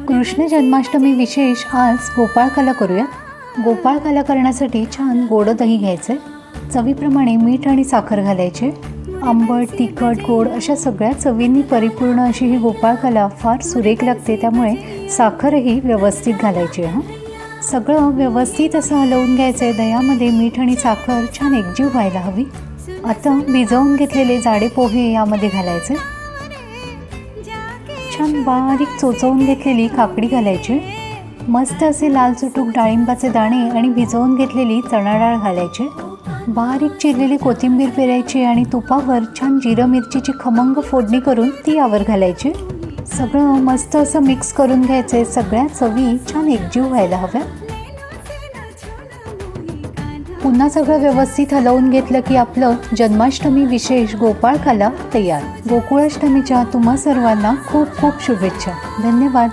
कृष्ण जन्माष्टमी विशेष आज गोपाळकाला करूया। गोपाळकाला करण्यासाठी छान गोड दही घ्यायचे, चवीप्रमाणे मीठ आणि साखर घालायचे। आंबट, तिखट, गोड अशा सगळ्या चवींनी परिपूर्ण अशी ही गोपाळकाला फार सुरेख लागते, त्यामुळे साखरही व्यवस्थित घालायची आहे। सगळं व्यवस्थित असं हलवून घ्यायचं। दह्यामध्ये मीठ आणि साखर छान एकजीव व्हायला हवी। आता भिजवून घेतलेले जाडे पोहे यामध्ये घालायचे। छान बारीक चोचवून घेतलेली काकडी घालायची। मस्त असे लाल चुटूक डाळिंबाचे दाणे आणि भिजवून घेतलेली चणा डाळ घालायचे। बारीक चिरलेली कोथिंबीर पेरायची आणि तुपावर छान जिरं मिरचीची खमंग फोडणी करून ती यावर घालायची। सगळं मस्त असं मिक्स करून घ्यायचे। सगळ्या चवी छान एकजीव व्हायला हव्या। पुन्हा सगळं व्यवस्थित हलवून घेतलं की आपलं जन्माष्टमी विशेष गोपाळकाला तयार। गोकुळाष्टमीच्या तुम्हा सर्वांना खूप खूप शुभेच्छा। धन्यवाद।